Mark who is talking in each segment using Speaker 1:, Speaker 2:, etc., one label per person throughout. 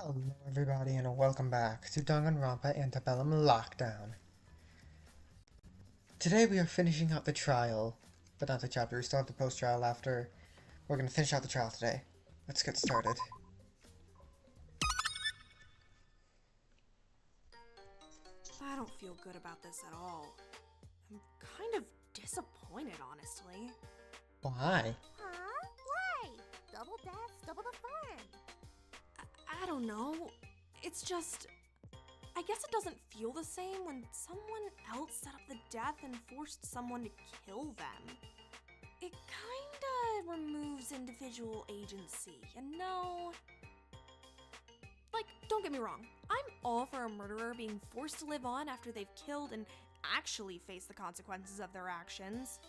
Speaker 1: Hello everybody and welcome back to Danganronpa Antebellum Lockdown. Today we are finishing out the trial, but not the chapter. We still have the post-trial after. We're going to finish out the trial today. Let's get started.
Speaker 2: I don't feel good about this at all. I'm kind of disappointed, honestly.
Speaker 1: Why?
Speaker 3: Huh? Why? Double deaths, double the fun.
Speaker 2: I don't know. It's just... I guess it doesn't feel the same when someone else set up the death and forced someone to kill them. It kinda removes individual agency, you know? Like, don't get me wrong. I'm all for a murderer being forced to live on after they've killed and actually face the consequences of their actions.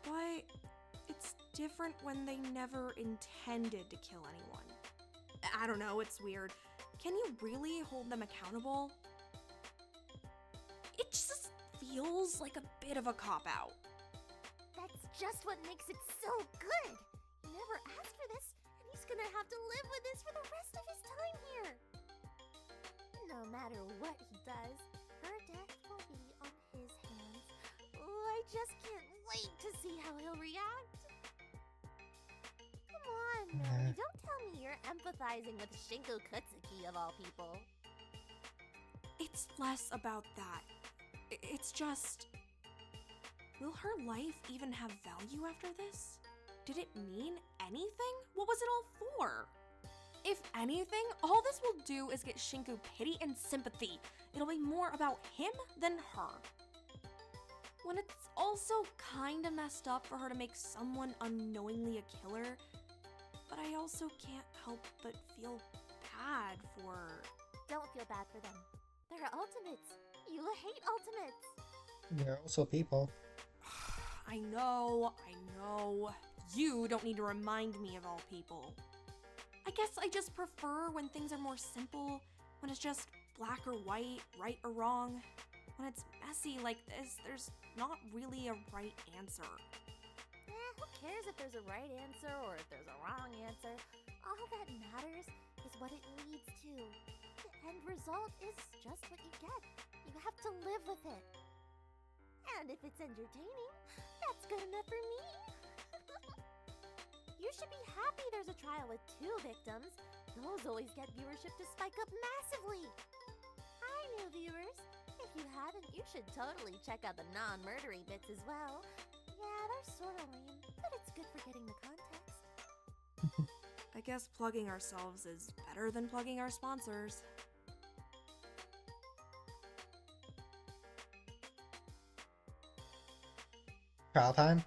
Speaker 2: But it's different when they never intended to kill anyone. I don't know, it's weird. Can you really hold them accountable? It just feels like a bit of a cop-out.
Speaker 3: That's just what makes it so good. He never asked for this, and he's gonna have to live with this for the rest of his time here. No matter what he does, her death will be on his hands. Oh, I just can't wait to see how he'll react. Come on, Mary, don't tell me you're empathizing with Shinko Kutsuki of all people.
Speaker 2: It's less about that. It's just... Will her life even have value after this? Did it mean anything? What was it all for? If anything, all this will do is get Shinko pity and sympathy. It'll be more about him than her. When it's also kinda messed up for her to make someone unknowingly a killer, but I also can't help but feel bad for...
Speaker 3: Don't feel bad for them. They're ultimates. You hate ultimates.
Speaker 1: They're also people.
Speaker 2: I know. You don't need to remind me of all people. I guess I just prefer when things are more simple, when it's just black or white, right or wrong. When it's messy like this, there's not really a right answer.
Speaker 3: Who cares if there's a right answer or if there's a wrong answer? All that matters is what it leads to. The end result is just what you get. You have to live with it. And if it's entertaining, that's good enough for me. You should be happy there's a trial with 2 victims. Those always get viewership to spike up massively. Hi, new viewers. If you haven't, you should totally check out the non-murdery bits as well. Yeah, they're sort of lame, but it's good for getting the context.
Speaker 2: I guess plugging ourselves is better than plugging our sponsors.
Speaker 1: Trial time?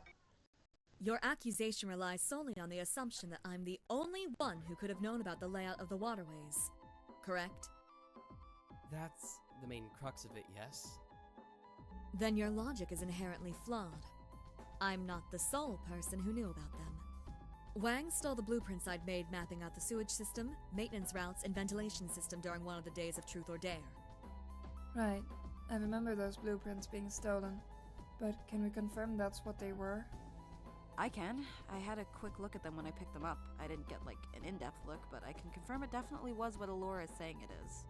Speaker 4: Your accusation relies solely on the assumption that I'm the only one who could have known about the layout of the waterways. Correct?
Speaker 5: That's the main crux of it, yes?
Speaker 4: Then your logic is inherently flawed. I'm not the sole person who knew about them. Wang stole the blueprints I'd made mapping out the sewage system, maintenance routes, and ventilation system during one of the days of Truth or Dare.
Speaker 6: Right. I remember those blueprints being stolen. But can we confirm that's what they were?
Speaker 7: I can. I had a quick look at them when I picked them up. I didn't get, like, an in-depth look, but I can confirm it definitely was what Allura is saying it is.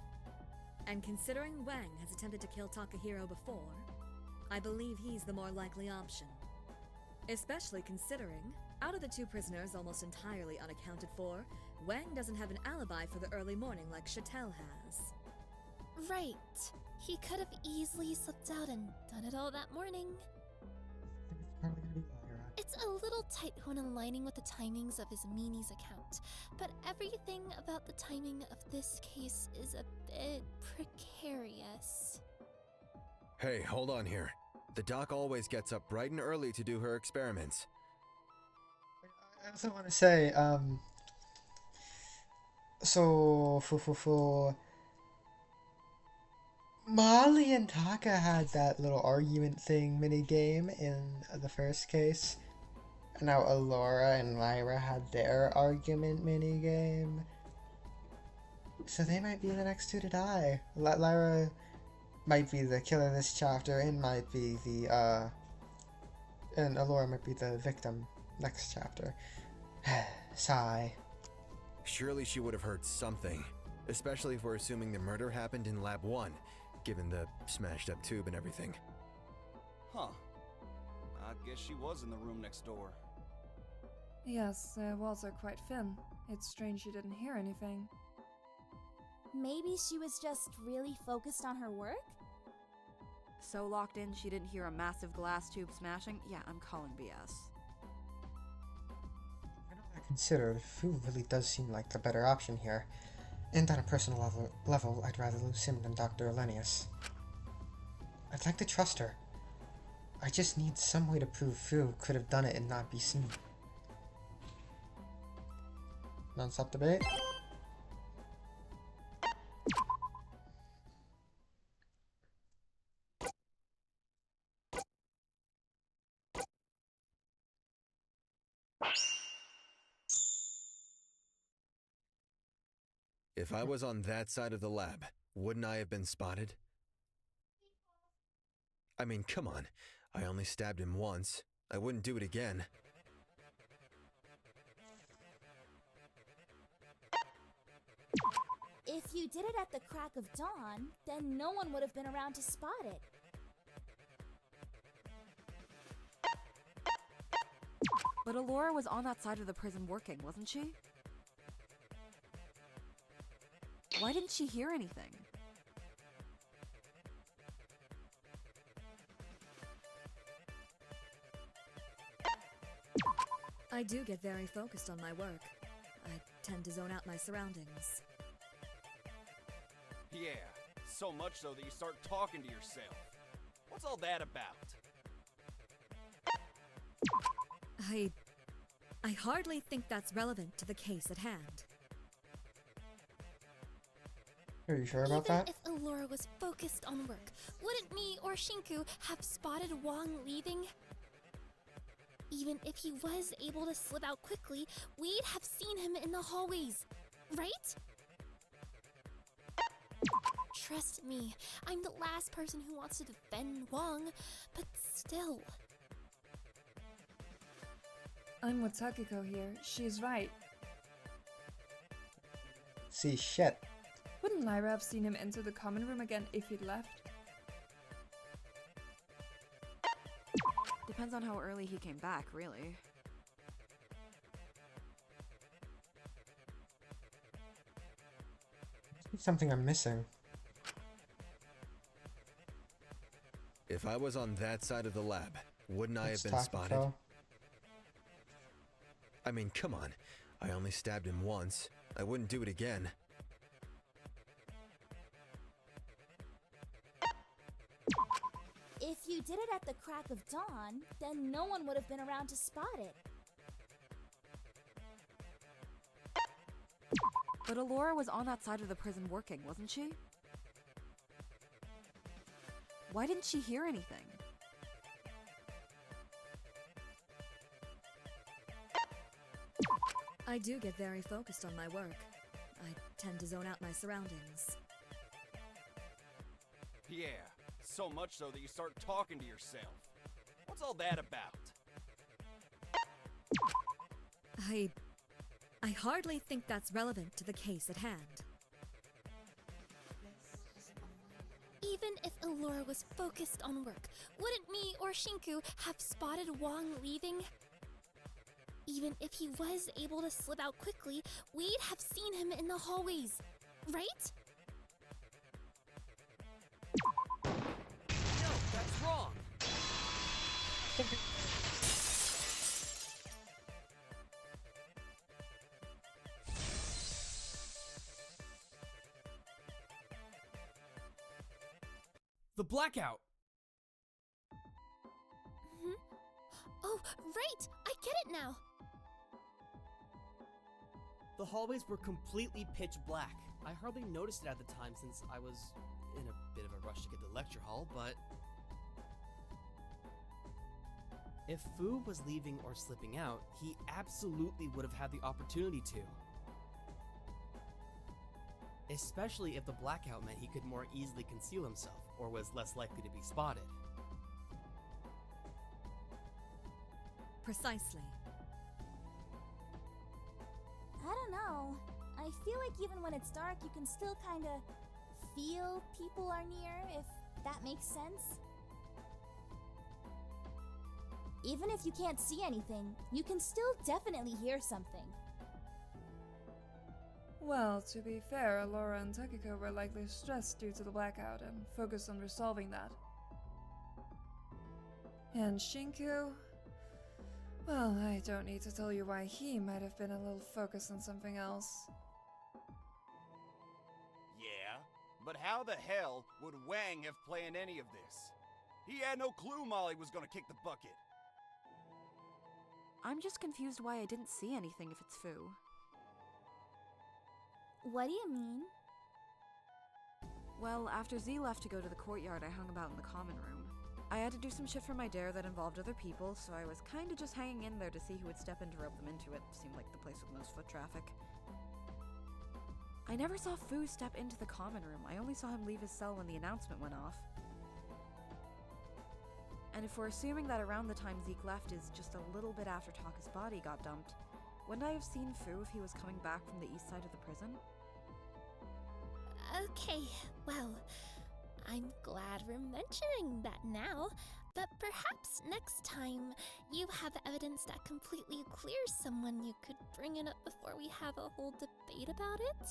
Speaker 4: And considering Wang has attempted to kill Takahiro before, I believe he's the more likely option. Especially considering, out of the 2 prisoners almost entirely unaccounted for, Wang doesn't have an alibi for the early morning like Chattel has.
Speaker 8: Right. He could have easily slipped out and done it all that morning.
Speaker 1: It's probably gonna be Lyra.
Speaker 8: It's a little tight when aligning with the timings of his meanies account, but everything about the timing of this case is a bit precarious.
Speaker 9: Hey, hold on here. The doc always gets up bright and early to do her experiments.
Speaker 1: I also want to say, Molly and Taka had that little argument thing mini-game in the first case. And now Allura and Lyra had their argument mini-game. So they might be the next 2 to die. Lyra might be the killer this chapter and might be the, and Allura might be the victim next chapter. Sigh.
Speaker 9: Surely she would have heard something. Especially if we're assuming the murder happened in Lab 1, given the smashed up tube and everything.
Speaker 10: Huh. I guess she was in the room next door.
Speaker 6: Yes, the walls are quite thin. It's strange she didn't hear anything.
Speaker 3: Maybe she was just really focused on her work?
Speaker 7: So locked in she didn't hear a massive glass tube smashing? Yeah, I'm calling BS.
Speaker 1: I considered Fu really does seem like the better option here. And on a personal level, I'd rather lose him than Dr. Elenius. I'd like to trust her. I just need some way to prove Fu could have done it and not be seen. Non-stop debate.
Speaker 9: If I was on that side of the lab, wouldn't I have been spotted? I mean, come on. I only stabbed him once. I wouldn't do it again.
Speaker 3: If you did it at the crack of dawn, then no one would have been around to spot it.
Speaker 7: But Alora was on that side of the prison working, wasn't she? Why didn't she hear anything?
Speaker 4: I do get very focused on my work. I tend to zone out my surroundings.
Speaker 10: Yeah, so much so that you start talking to yourself. What's all that about?
Speaker 4: I hardly think that's relevant to the case at hand.
Speaker 1: Are you sure about
Speaker 8: Even
Speaker 1: that?
Speaker 8: if Allura was focused on work, wouldn't me or Shinku have spotted Wong leaving? Even if he was able to slip out quickly, we'd have seen him in the hallways, right? Trust me, I'm the last person who wants to defend Wong, but still.
Speaker 6: I'm with Takiko here. She's right.
Speaker 1: See, shit.
Speaker 6: Wouldn't Lyra have seen him enter the common room again if he'd left?
Speaker 7: Depends on how early he came back, really.
Speaker 1: It's something I'm missing.
Speaker 9: If I was on that side of the lab, wouldn't I have
Speaker 1: It's
Speaker 9: been
Speaker 1: Takiko.
Speaker 9: spotted? I mean, come on. I only stabbed him once. I wouldn't do it again.
Speaker 3: If you did it at the crack of dawn, then no one would have been around to spot it.
Speaker 7: But Alora was on that side of the prison working, wasn't she? Why didn't she hear anything?
Speaker 4: I do get very focused on my work. I tend to zone out my surroundings.
Speaker 10: Yeah, so much so that you start talking to yourself. What's all that about?
Speaker 4: I hardly think that's relevant to the case at hand.
Speaker 8: Even if Allura was focused on work, wouldn't me or Shinku have spotted Wong leaving? Even if he was able to slip out quickly, we'd have seen him in the hallways, right?
Speaker 5: No, that's wrong! The blackout!
Speaker 8: Oh, right! I get it now!
Speaker 5: The hallways were completely pitch black. I hardly noticed it at the time since I was in a bit of a rush to get to the lecture hall, but... If Fu was leaving or slipping out, he absolutely would have had the opportunity to. Especially if the blackout meant he could more easily conceal himself, or was less likely to be spotted.
Speaker 4: Precisely.
Speaker 3: I don't know.
Speaker 11: I feel like even when it's dark, you can still kinda feel people are near, if that makes sense. Even if you can't see anything, you can still definitely hear something.
Speaker 6: Well, to be fair, Laura and Takiko were likely stressed due to the blackout and focused on resolving that. And Shinku? Well, I don't need to tell you why he might have been a little focused on something else.
Speaker 10: Yeah, but how the hell would Wang have planned any of this? He had no clue Molly was gonna kick the bucket.
Speaker 7: I'm just confused why I didn't see anything if it's Fu.
Speaker 11: What do you mean?
Speaker 7: Well, after Z left to go to the courtyard, I hung about in the common room. I had to do some shit for my dare that involved other people, so I was kinda just hanging in there to see who would step in to rope them into it. Seemed like the place with most foot traffic. I never saw Fu step into the common room. I only saw him leave his cell when the announcement went off. And if we're assuming that around the time Zeke left is just a little bit after Taka's body got dumped, wouldn't I have seen Fu if he was coming back from the east side of the prison?
Speaker 8: Okay, well, I'm glad we're mentioning that now, but perhaps next time you have evidence that completely clears someone, you could bring it up before we have a whole debate about it?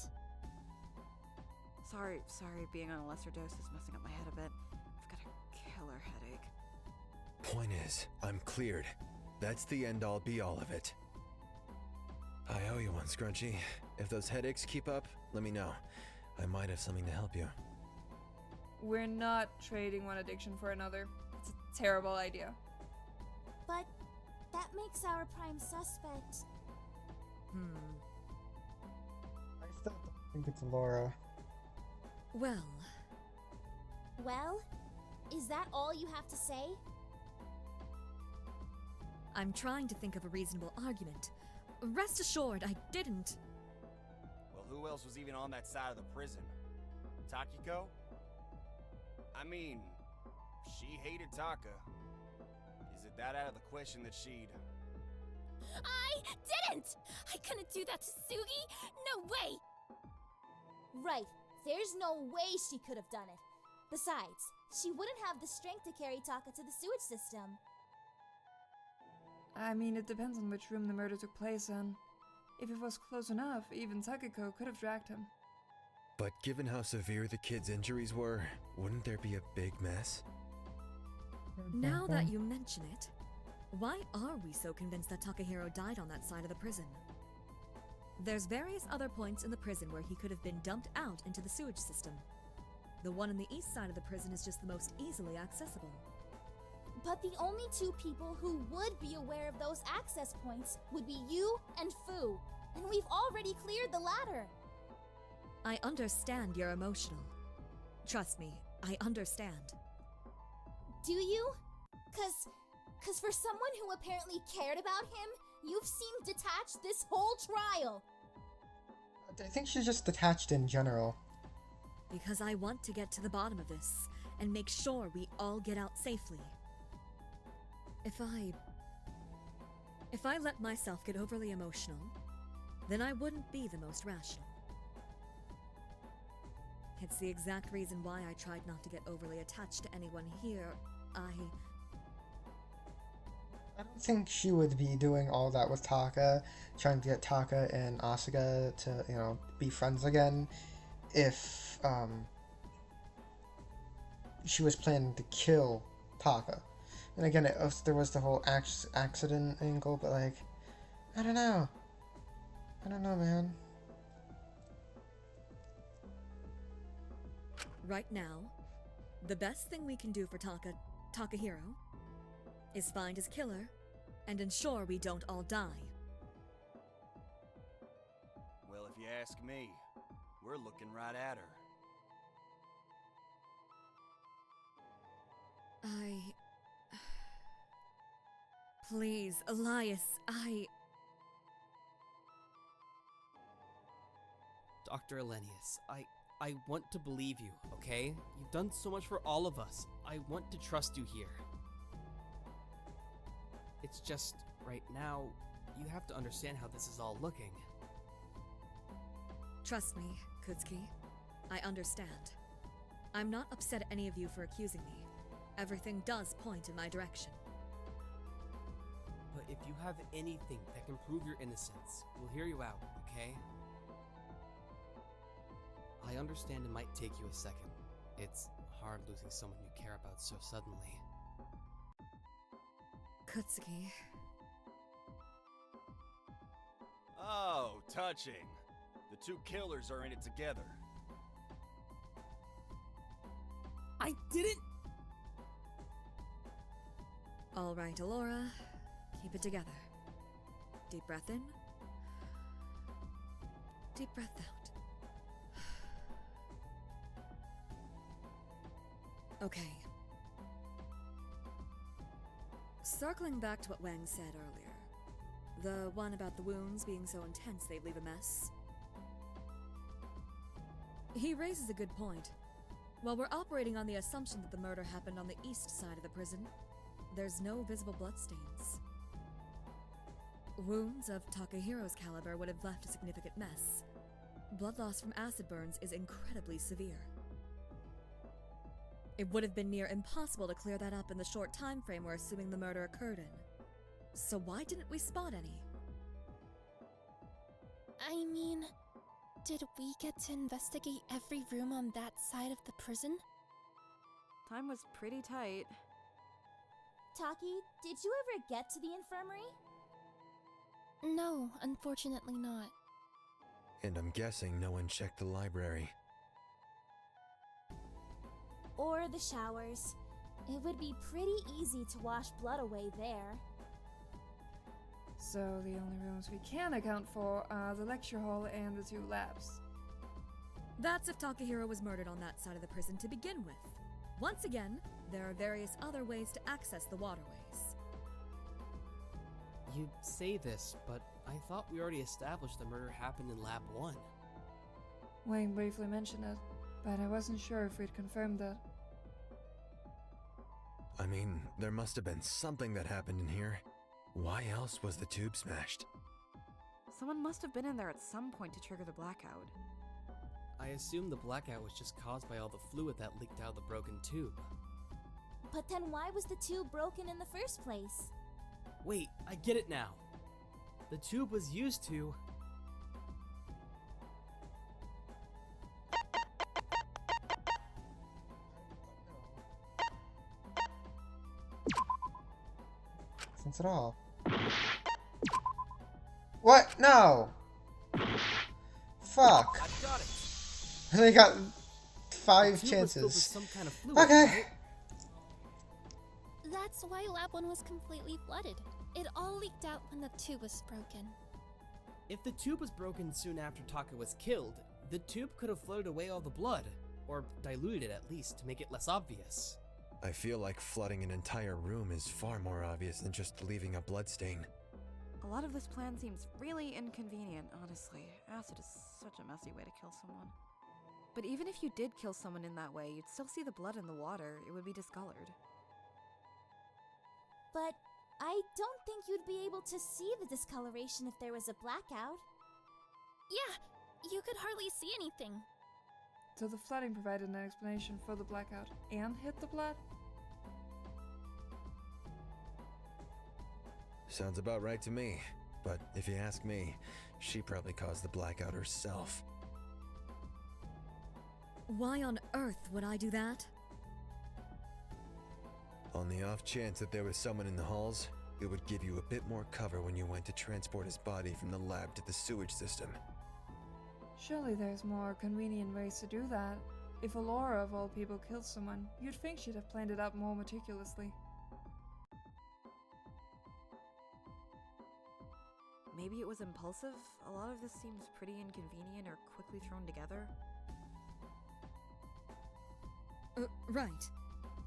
Speaker 7: Sorry, being on a lesser dose is messing up my head a bit. I've got a killer headache.
Speaker 9: Point is, I'm cleared. That's the end-all be-all of it. I owe you one, Scrunchy. If those headaches keep up, let me know. I might have something to help you.
Speaker 6: We're not trading one addiction for another. It's a terrible idea.
Speaker 11: But that makes our prime suspect.
Speaker 1: I still don't think it's Laura.
Speaker 4: Well,
Speaker 11: Well, is that all you have to say?
Speaker 4: I'm trying to think of a reasonable argument. Rest assured, I didn't.
Speaker 10: Well, who else was even on that side of the prison? Takiko? I mean, she hated Taka. Is it that out of the question that she'd...
Speaker 8: I didn't! I couldn't do that to Sugi! No way!
Speaker 11: Right. There's no way she could have done it. Besides, she wouldn't have the strength to carry Taka to the sewage system.
Speaker 6: I mean, it depends on which room the murder took place in. If it was close enough, even Takiko could have dragged him.
Speaker 9: But given how severe the kid's injuries were, wouldn't there be a big mess?
Speaker 4: Now that you mention it, why are we so convinced that Takahiro died on that side of the prison? There's various other points in the prison where he could have been dumped out into the sewage system. The one on the east side of the prison is just the most easily accessible.
Speaker 11: But the only two people who would be aware of those access points would be you and Fu, and we've already cleared the latter.
Speaker 4: I understand you're emotional. Trust me, I understand.
Speaker 11: Do you? Cause for someone who apparently cared about him, you've seemed detached this whole trial.
Speaker 1: I think she's just detached in general.
Speaker 4: Because I want to get to the bottom of this and make sure we all get out safely. If I let myself get overly emotional, then I wouldn't be the most rational. It's the exact reason why I tried not to get overly attached to anyone here. I
Speaker 1: don't think she would be doing all that with Taka, trying to get Taka and Asuka to, be friends again, if, she was planning to kill Taka. And again, there was the whole accident angle, but I don't know. I don't know, man.
Speaker 4: Right now, the best thing we can do for Takahiro, is find his killer and ensure we don't all die.
Speaker 10: Well, if you ask me, we're looking right at her.
Speaker 4: Please, Elias,
Speaker 5: Dr. Elenius, I want to believe you, okay? You've done so much for all of us. I want to trust you here. It's just, right now, you have to understand how this is all looking.
Speaker 4: Trust me, Kutsuki. I understand. I'm not upset at any of you for accusing me. Everything does point in my direction.
Speaker 5: But if you have anything that can prove your innocence, we'll hear you out, okay? I understand it might take you a second. It's hard losing someone you care about so suddenly.
Speaker 4: Kutsuki.
Speaker 10: Oh, touching. The two killers are in it together.
Speaker 5: I didn't...
Speaker 4: All right, Alora. Keep it together. Deep breath in. Deep breath out. Okay. Circling back to what Wang said earlier. The one about the wounds being so intense they'd leave a mess. He raises a good point. While we're operating on the assumption that the murder happened on the east side of the prison, there's no visible bloodstains. Wounds of Takahiro's caliber would have left a significant mess. Blood loss from acid burns is incredibly severe. It would have been near impossible to clear that up in the short time frame we're assuming the murder occurred in. So why didn't we spot any?
Speaker 8: I mean, did we get to investigate every room on that side of the prison?
Speaker 7: Time was pretty tight.
Speaker 11: Taki, did you ever get to the infirmary?
Speaker 8: No, unfortunately not.
Speaker 9: And I'm guessing no one checked the library.
Speaker 11: Or the showers. It would be pretty easy to wash blood away there.
Speaker 6: So the only rooms we can account for are the lecture hall and the two labs.
Speaker 4: That's if Takahiro was murdered on that side of the prison to begin with. Once again, there are various other ways to access the waterways.
Speaker 5: You say this, but I thought we already established the murder happened in Lab 1.
Speaker 6: Wayne briefly mentioned it, but I wasn't sure if we'd confirmed that.
Speaker 9: I mean, there must have been something that happened in here. Why else was the tube smashed?
Speaker 7: Someone must have been in there at some point to trigger the blackout.
Speaker 5: I assume the blackout was just caused by all the fluid that leaked out of the broken tube.
Speaker 11: But then why was the tube broken in the first place?
Speaker 5: Wait, I get it now. The tube was used to...
Speaker 1: Sense at all. What? No! Fuck.
Speaker 5: I got it!
Speaker 1: They got 5
Speaker 5: The tube was filled with
Speaker 1: chances.
Speaker 5: some kind of fluid,
Speaker 1: Okay.
Speaker 5: right?
Speaker 8: That's why Lab 1 was completely flooded. It all leaked out when the tube was broken.
Speaker 5: If the tube was broken soon after Taka was killed, the tube could have floated away all the blood, or diluted it at least to make it less obvious.
Speaker 9: I feel like flooding an entire room is far more obvious than just leaving a bloodstain.
Speaker 7: A lot of this plan seems really inconvenient, honestly. Acid is such a messy way to kill someone. But even if you did kill someone in that way, you'd still see the blood in the water. It would be discolored.
Speaker 11: But I don't think you'd be able to see the discoloration if there was a blackout.
Speaker 8: Yeah, you could hardly see anything.
Speaker 6: So the flooding provided an explanation for the blackout and hid the blood?
Speaker 9: Sounds about right to me. But if you ask me, she probably caused the blackout herself.
Speaker 4: Why on earth would I do that?
Speaker 9: On the off chance that there was someone in the halls, it would give you a bit more cover when you went to transport his body from the lab to the sewage system.
Speaker 6: Surely there's more convenient ways to do that. If Alora of all people killed someone, you'd think she'd have planned it out more meticulously.
Speaker 7: Maybe it was impulsive? A lot of this seems pretty inconvenient or quickly thrown together.
Speaker 4: Right.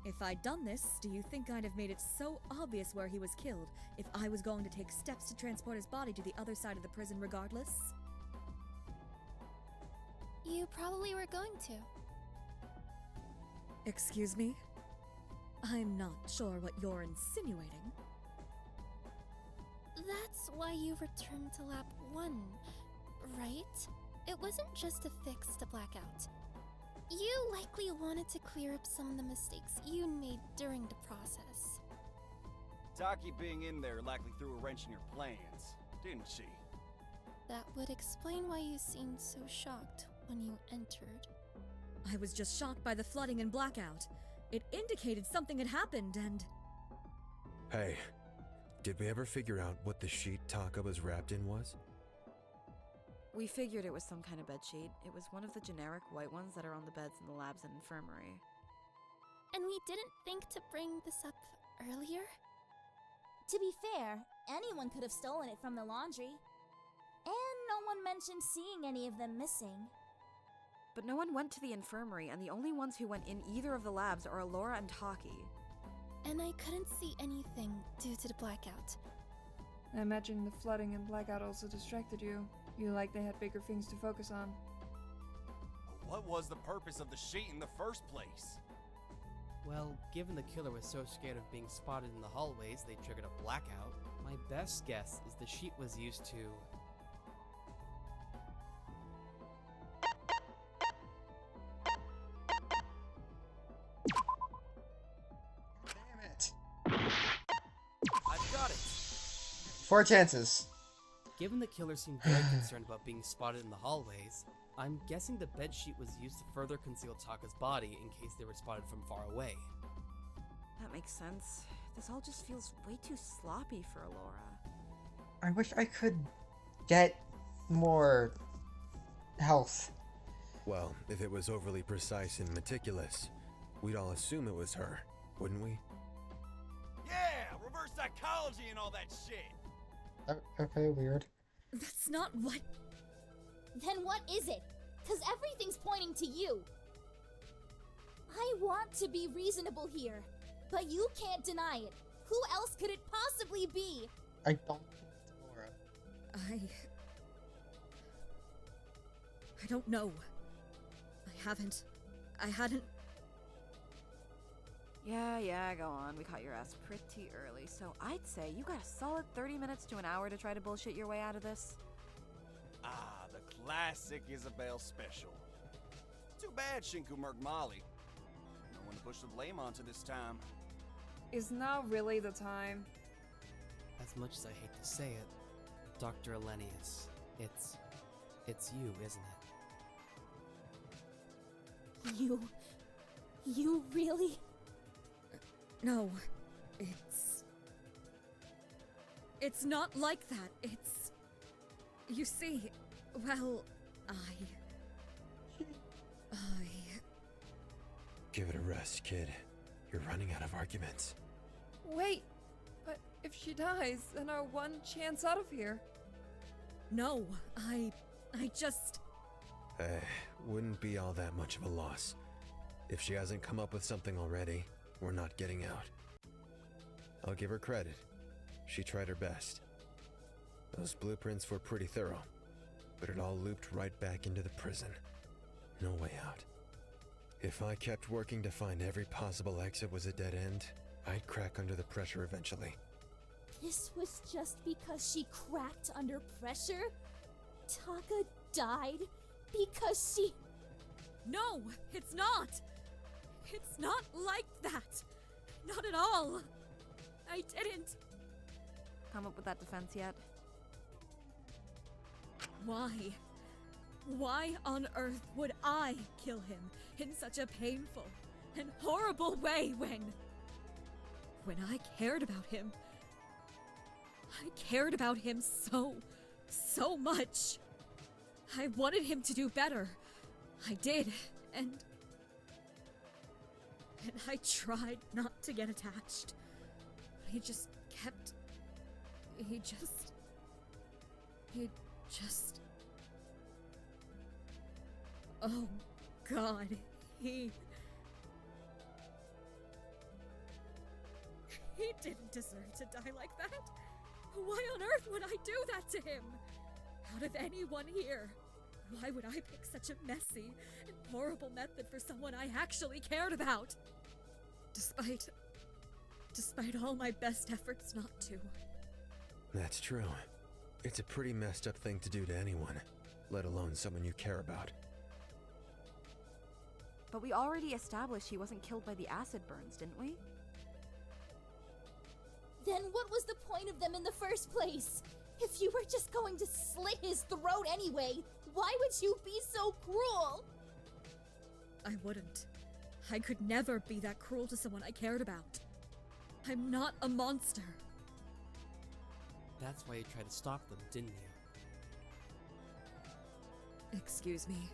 Speaker 4: If I'd done this, do you think I'd have made it so obvious where he was killed if I was going to take steps to transport his body to the other side of the prison regardless?
Speaker 8: You probably were going to.
Speaker 4: Excuse me? I'm not sure what you're insinuating.
Speaker 8: That's why you returned to Lab 1, right? it wasn't just a fix to blackout. You likely wanted to clear up some of the mistakes you made during the process.
Speaker 10: Taki being in there likely threw a wrench in your plans, didn't she?
Speaker 8: That would explain why you seemed so shocked when you entered.
Speaker 4: I was just shocked by the flooding and blackout. It indicated something had happened, and...
Speaker 9: Hey, did we ever figure out what the sheet Taka was wrapped in was?
Speaker 7: We figured it was some kind of bedsheet. It was one of the generic white ones that are on the beds in the labs and infirmary.
Speaker 8: And we didn't think to bring this up earlier?
Speaker 11: To be fair, anyone could have stolen it from the laundry. And no one mentioned seeing any of them missing.
Speaker 7: But no one went to the infirmary, and the only ones who went in either of the labs are Alora and Taki.
Speaker 8: And I couldn't see anything due to the blackout.
Speaker 6: I imagine the flooding and blackout also distracted you. You like they had bigger things to focus on.
Speaker 10: What was the purpose of the sheet in the first place?
Speaker 5: Well, given the killer was so scared of being spotted in the hallways they triggered a blackout, my best guess is the sheet was used to...
Speaker 1: Damn it.
Speaker 10: I've got it!
Speaker 1: 4 chances.
Speaker 5: Given the killer seemed very concerned about being spotted in the hallways, I'm guessing the bedsheet was used to further conceal Taka's body in case they were spotted from far away.
Speaker 7: That makes sense. This all just feels way too sloppy for Alora.
Speaker 1: I wish I could get more health.
Speaker 9: Well, if it was overly precise and meticulous, we'd all assume it was her, wouldn't we?
Speaker 10: Yeah! Reverse psychology and all that shit!
Speaker 1: Okay, weird.
Speaker 4: That's not what...
Speaker 11: Then what is it? Cause everything's pointing to you. I want to be reasonable here, but you can't deny it. Who else could it possibly be?
Speaker 1: I don't think it's Laura.
Speaker 4: I don't know. I hadn't...
Speaker 7: Yeah, go on. We caught your ass pretty early, so I'd say you got a solid 30 minutes to an hour to try to bullshit your way out of this.
Speaker 10: Ah, the classic Isabel special. Too bad Shinku murked Molly. No one to push the blame onto this time.
Speaker 6: Is now really the time?
Speaker 5: As much as I hate to say it, Dr. Elenius, it's you, isn't it?
Speaker 11: You really?
Speaker 4: No, it's not like that. You see, well,
Speaker 9: Give it a rest, kid. You're running out of arguments.
Speaker 6: Wait, but if she dies, then our one chance out of here.
Speaker 4: No, I just...
Speaker 9: Wouldn't be all that much of a loss. If she hasn't come up with something already, we're not getting out. I'll give her credit. She tried her best. Those blueprints were pretty thorough, but it all looped right back into the prison. No way out. If I kept working to find every possible exit was a dead end, I'd crack under the pressure eventually.
Speaker 11: This was just because she cracked under pressure? Taka died because she...
Speaker 4: No, it's not! It's not like that! Not at all! I didn't!
Speaker 7: Come up with that defense yet?
Speaker 4: Why? Why on earth would I kill him in such a painful and horrible way when I cared about him? I cared about him so much. I wanted him to do better. I did, and I tried not to get attached. He just kept... He just... Oh, God, he didn't deserve to die like that. Why on earth would I do that to him? Out of anyone here, why would I pick such a messy and horrible method for someone I actually cared about? Despite all my best efforts not to.
Speaker 9: That's true. It's a pretty messed up thing to do to anyone. let alone someone you care about.
Speaker 7: But we already established he wasn't killed by the acid burns, didn't we?
Speaker 11: Then what was the point of them in the first place? If you were just going to slit his throat anyway, why would you be so cruel?
Speaker 4: I wouldn't. I could never be that cruel to someone I cared about. I'm not a monster.
Speaker 5: That's why you tried to stop them, didn't you?
Speaker 4: Excuse me.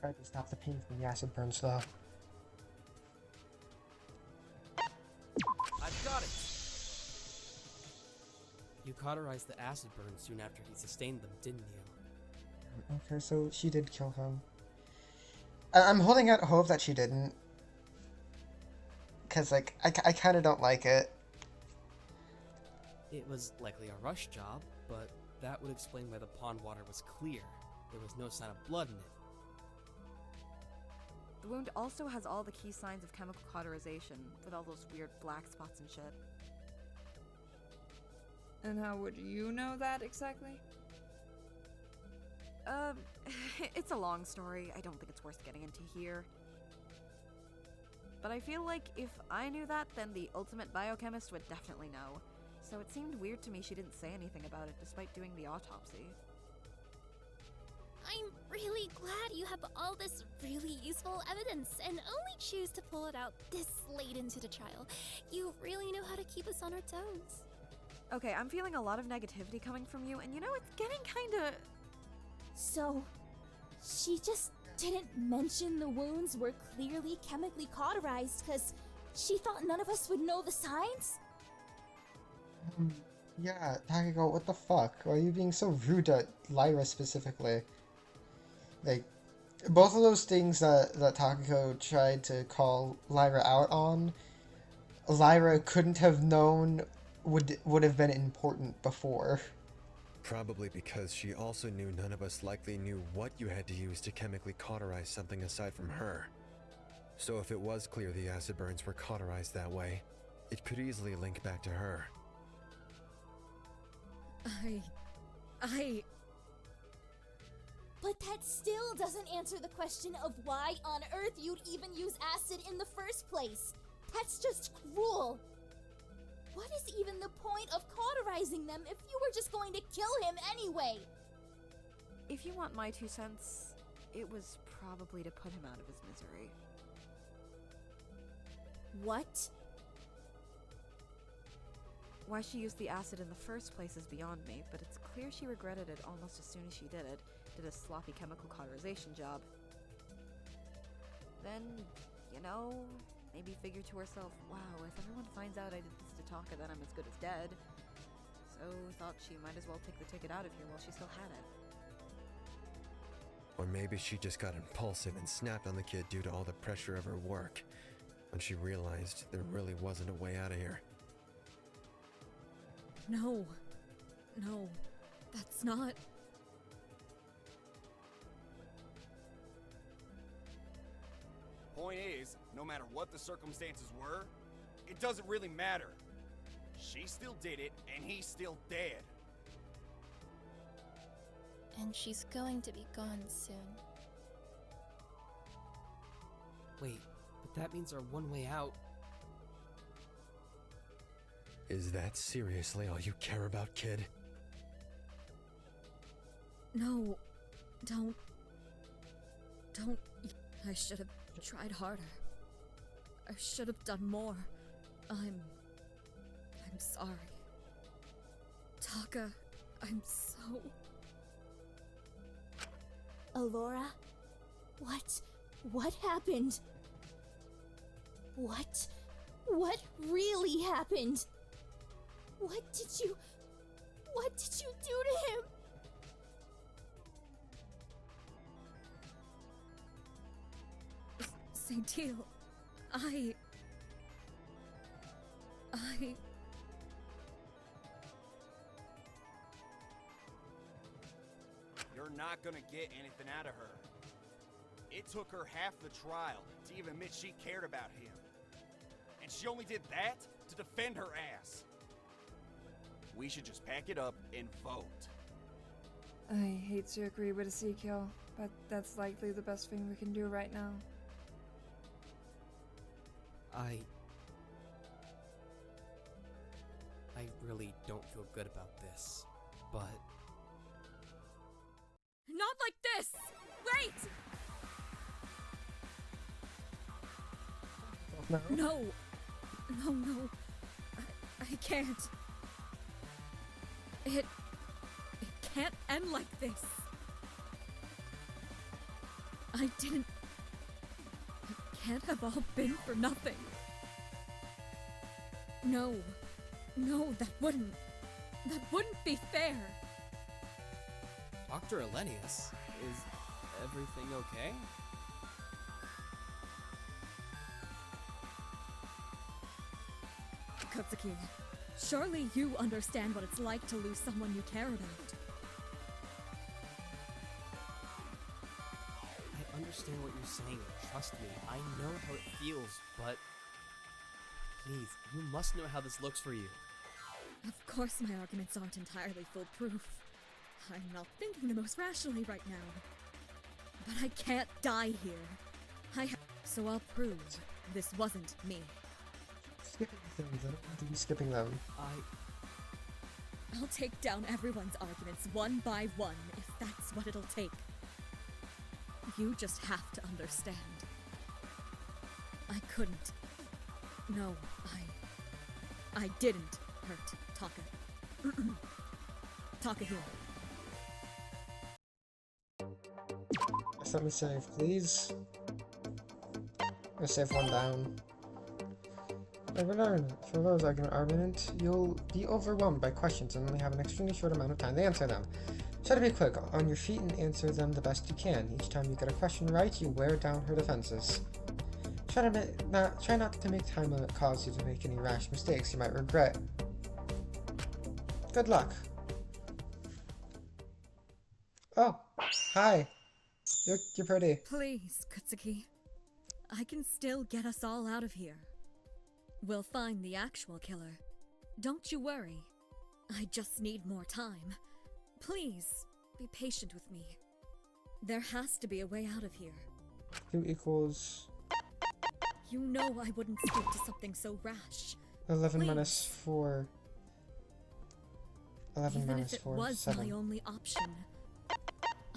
Speaker 1: Tried to stop the pain from the acid burns, though.
Speaker 5: I've got it! You cauterized the acid burn soon after he sustained them, didn't you?
Speaker 1: Okay, so she did kill him. I'm holding out hope that she didn't. Because, like, I kind of don't like it.
Speaker 5: It was likely a rush job, but that would explain why the pond water was clear. There was no sign of blood in it.
Speaker 7: The wound also has all the key signs of chemical cauterization, with all those weird black spots and shit.
Speaker 6: And how would you know that exactly?
Speaker 7: It's a long story. I don't think it's worth getting into here. But I feel like if I knew that, then the ultimate biochemist would definitely know. So it seemed weird to me she didn't say anything about it despite doing the autopsy.
Speaker 8: I'm really glad you have all this really useful evidence and only choose to pull it out this late into the trial. You really know how to keep us on our toes.
Speaker 7: Okay, I'm feeling a lot of negativity coming from you, and you know, it's getting kinda...
Speaker 11: So, she just didn't mention the wounds were clearly chemically cauterized because she thought none of us would know the signs?
Speaker 1: Yeah, Takiko, what the fuck? Why are you being so rude to Lyra specifically? Like, both of those things that Takiko tried to call Lyra out on, Lyra couldn't have known would have been important before.
Speaker 9: Probably because she also knew none of us likely knew what you had to use to chemically cauterize something aside from her. So if it was clear the acid burns were cauterized that way, it could easily link back to her.
Speaker 11: But that still doesn't answer the question of why on earth you'd even use acid in the first place. That's just cruel. What is even the point of cauterizing them if you were just going to kill him anyway?
Speaker 7: If you want my 2 cents, it was probably to put him out of his misery.
Speaker 11: What?
Speaker 7: Why she used the acid in the first place is beyond me, but it's clear she regretted it almost as soon as she did it. Did a sloppy chemical cauterization job. Then, you know, maybe figured to herself, wow, if everyone finds out I did this to Taka, then I'm as good as dead. So thought she might as well take the ticket out of here while she still had it.
Speaker 9: Or maybe she just got impulsive and snapped on the kid due to all the pressure of her work, when she realized there really wasn't a way out of here.
Speaker 4: No, that's not...
Speaker 10: Point is, no matter what the circumstances were, it doesn't really matter. She still did it, and he's still dead.
Speaker 8: And she's going to be gone soon.
Speaker 5: Wait, but that means our one way out...
Speaker 9: Is that seriously all you care about, kid?
Speaker 4: No, don't... I should have tried harder. I should have done more. I'm sorry. Taka, I'm so...
Speaker 11: Alora? What happened? What really happened? What did you do to him?
Speaker 4: Saintil,
Speaker 10: You're not gonna get anything out of her. It took her half the trial to even admit she cared about him. And she only did that to defend her ass. we should just pack it up and vote.
Speaker 6: I hate to agree with Ezekiel, but that's likely the best thing we can do right now.
Speaker 5: I really don't feel good about this, but...
Speaker 4: Not like this! Wait!
Speaker 1: No.
Speaker 4: No. I can't. It can't end like this. It can't have all been for nothing. No, that wouldn't be fair.
Speaker 5: Dr. Elenius, is everything okay?
Speaker 4: Kotsuki, surely you understand what it's like to lose someone you care about.
Speaker 5: I understand what you're saying, trust me. I know how it feels, but... Please, you must know how this looks for you.
Speaker 4: Of course my arguments aren't entirely foolproof. I'm not thinking the most rationally right now. But I can't die here. So I'll prove this wasn't me.
Speaker 1: Skipping things. I don't want to be skipping them.
Speaker 4: I'll take down everyone's arguments one by one if that's what it'll take. You just have to understand. I couldn't. No, I didn't hurt Taka. Takahiro.
Speaker 1: Let me save, please. I'm gonna save one down. I've learned for those argument, you'll be overwhelmed by questions and only have an extremely short amount of time to answer them. Try to be quick, on your feet, and answer them the best you can. Each time you get a question right, you wear down her defenses. Try not to make time limit cause you to make any rash mistakes you might regret. Good luck. Oh, hi. You're pretty.
Speaker 4: Please, Kutsuki. I can still get us all out of here. We'll find the actual killer. Don't you worry. I just need more time. Please, be patient with me. There has to be a way out of here.
Speaker 1: 2 equals...
Speaker 4: You know I wouldn't stoop to something so rash.
Speaker 1: 11
Speaker 4: Please.
Speaker 1: minus 4. 11
Speaker 4: Even
Speaker 1: minus
Speaker 4: if it
Speaker 1: 4,
Speaker 4: was
Speaker 1: 7.
Speaker 4: my only option,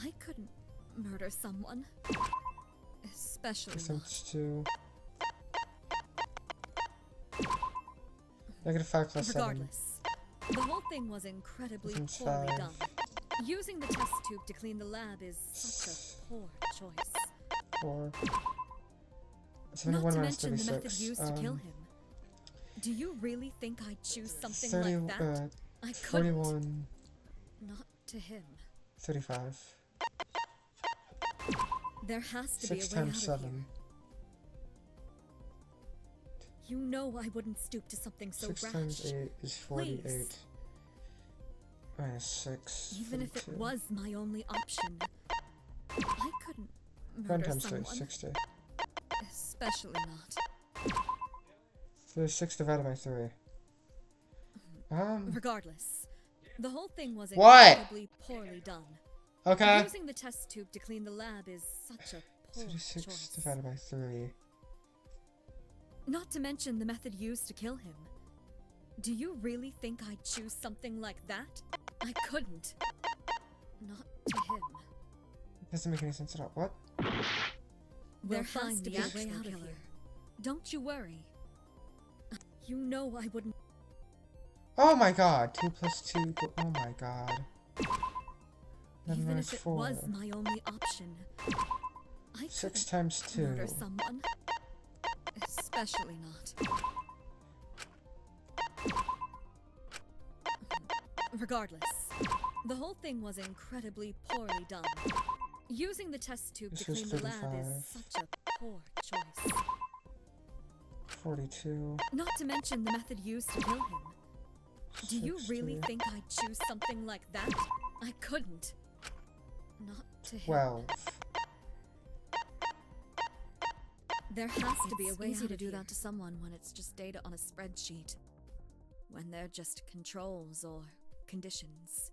Speaker 4: I couldn't murder someone. Especially not.
Speaker 1: Times 2. -5 plus 7.
Speaker 4: Regardless, the whole thing was incredibly
Speaker 1: Times
Speaker 4: poorly
Speaker 1: 5.
Speaker 4: done. Using the test tube to clean the lab is such a poor choice.
Speaker 1: 4.
Speaker 4: Not
Speaker 1: 71
Speaker 4: to
Speaker 1: minus
Speaker 4: mention the method
Speaker 1: 36.
Speaker 4: used to kill him. Do you really think I'd choose something
Speaker 1: 30,
Speaker 4: like that? I couldn't.
Speaker 1: 41.
Speaker 4: Not to him.
Speaker 1: 35.
Speaker 4: There has to
Speaker 1: 6
Speaker 4: be a way
Speaker 1: times
Speaker 4: out of
Speaker 1: 7.
Speaker 4: here. You know I wouldn't stoop to something so
Speaker 1: 6
Speaker 4: rash.
Speaker 1: times 8 is 48.
Speaker 4: Please.
Speaker 1: Minus 6.
Speaker 4: Even if it
Speaker 1: 42.
Speaker 4: was my only option, I couldn't
Speaker 1: 1
Speaker 4: murder
Speaker 1: times 3
Speaker 4: someone.
Speaker 1: is 60.
Speaker 4: Especially not.
Speaker 1: 36 divided by 3.
Speaker 4: Regardless, the whole thing was
Speaker 1: What?
Speaker 4: incredibly poorly done.
Speaker 1: Okay.
Speaker 4: Using the test tube to clean the lab is such a poor
Speaker 1: 36
Speaker 4: choice.
Speaker 1: divided by 3.
Speaker 4: Not to mention the method used to kill him. Do you really think I'd choose something like that? I couldn't. Not to him.
Speaker 1: Doesn't make any sense at all. What?
Speaker 4: There has to be a way out of here. Don't you worry. You know I wouldn't.
Speaker 1: Oh my god. 2 plus 2. Oh my god. 11
Speaker 4: Even
Speaker 1: minus
Speaker 4: if it
Speaker 1: 4.
Speaker 4: was my only option, I
Speaker 1: 6
Speaker 4: couldn't
Speaker 1: times 2.
Speaker 4: murder someone. Especially not. Regardless, the whole thing was incredibly poorly done. Using the test tube to
Speaker 1: This was
Speaker 4: clean the lab is
Speaker 1: 35.
Speaker 4: such a poor choice.
Speaker 1: 42.
Speaker 4: Not to mention the method used to kill him. Do you
Speaker 1: 60.
Speaker 4: really think I'd choose something like that? I couldn't. Not to him.
Speaker 1: 12.
Speaker 4: There has to be a way
Speaker 7: easy
Speaker 4: out
Speaker 7: to
Speaker 4: of
Speaker 7: do
Speaker 4: here.
Speaker 7: that to someone when it's just data on a spreadsheet.
Speaker 4: when they're just controls or conditions.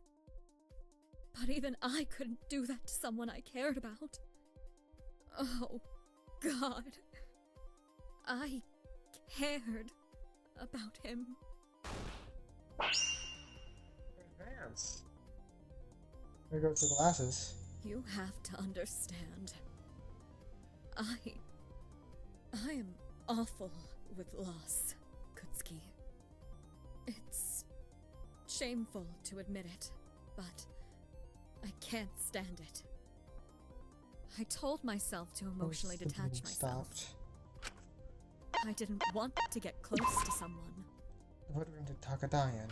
Speaker 4: But even I couldn't do that to someone I cared about. Oh, God. I cared about him.
Speaker 1: Advance. There goes the glasses.
Speaker 4: You have to understand. I am awful with loss, Kutsuki. It's shameful to admit it, but I can't stand it. I told myself to emotionally
Speaker 1: The
Speaker 4: detach
Speaker 1: bleeding
Speaker 4: myself.
Speaker 1: stopped.
Speaker 4: I didn't want to get close to someone.
Speaker 1: What room did Taka die in?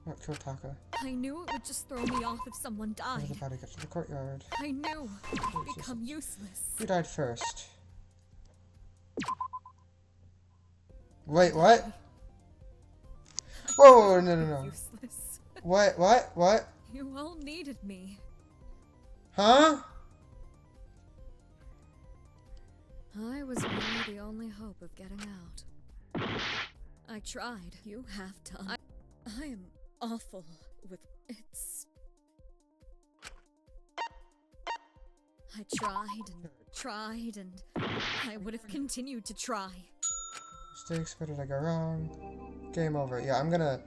Speaker 1: What killed Taka?
Speaker 4: I knew it would just throw me off if someone
Speaker 1: How did
Speaker 4: died.
Speaker 1: the body get to the courtyard?
Speaker 4: I knew I'd
Speaker 1: Jesus.
Speaker 4: become useless.
Speaker 1: Who died first? Wait, what? Whoa, whoa, no, no, no.
Speaker 4: Useless.
Speaker 1: What?
Speaker 4: You all needed me.
Speaker 1: Huh?
Speaker 4: I was really the only hope of getting out. I tried. You have to. I am awful with it's. I tried and I would have continued to try.
Speaker 1: Mistakes, where did I go wrong? Game over. Yeah, I'm gonna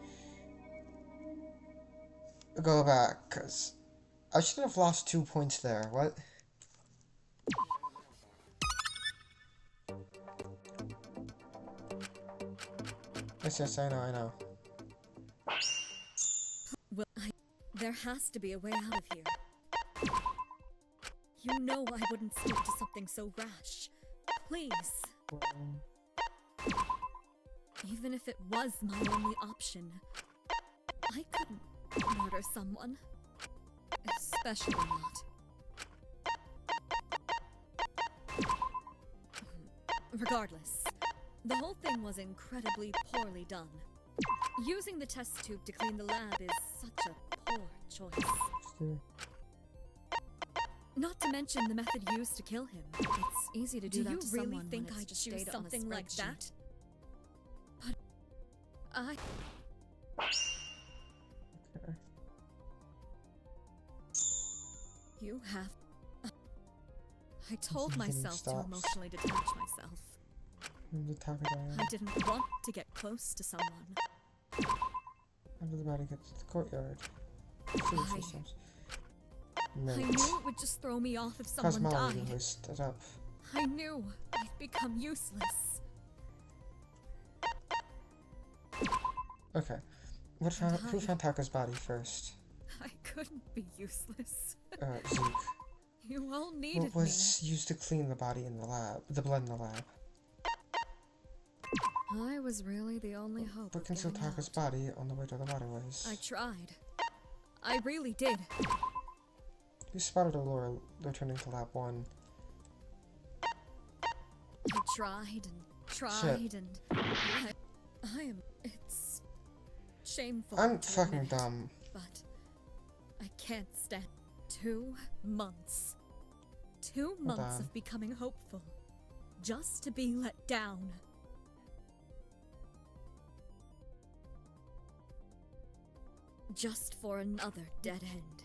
Speaker 1: go back, because I shouldn't have lost 2 points there. What? Yes, I know.
Speaker 4: Well, there has to be a way out of here. You know I wouldn't stick to something so rash. Please. Even if it was my only option, I couldn't murder someone. Especially not. Regardless, the whole thing was incredibly poorly done. Using the test tube to clean the lab is such a poor choice. Not to mention the method used to kill him. It's easy to do that to someone. Do you really think I just choose something like that? But I...
Speaker 1: Okay.
Speaker 4: You have... I told
Speaker 1: Bleeding
Speaker 4: myself to
Speaker 1: stops.
Speaker 4: emotionally detach myself.
Speaker 1: When did Taka die in?
Speaker 4: I didn't want to get close to someone.
Speaker 1: How did the body get to the courtyard? Sewage systems.
Speaker 4: I knew it would just throw me off if someone
Speaker 1: Cosmology
Speaker 4: died.
Speaker 1: hoisted up.
Speaker 4: I knew I'd become useless.
Speaker 1: Okay. Who found Taka's body first?
Speaker 4: I couldn't be useless.
Speaker 1: Zeke.
Speaker 4: You all needed
Speaker 1: What was used to clean the body in the lab? The blood in the lab.
Speaker 4: I was really the only hope.
Speaker 1: What concealed Taka's body on the way to the waterways?
Speaker 4: I tried. I really did.
Speaker 1: You spotted Allura returning to Lab 1.
Speaker 4: I tried and I am... It's shameful.
Speaker 1: I'm
Speaker 4: to
Speaker 1: fucking
Speaker 4: admit it,
Speaker 1: dumb.
Speaker 4: But I can't stand 2 months. 2 months of becoming hopeful. Just to be let down. Just for another dead end.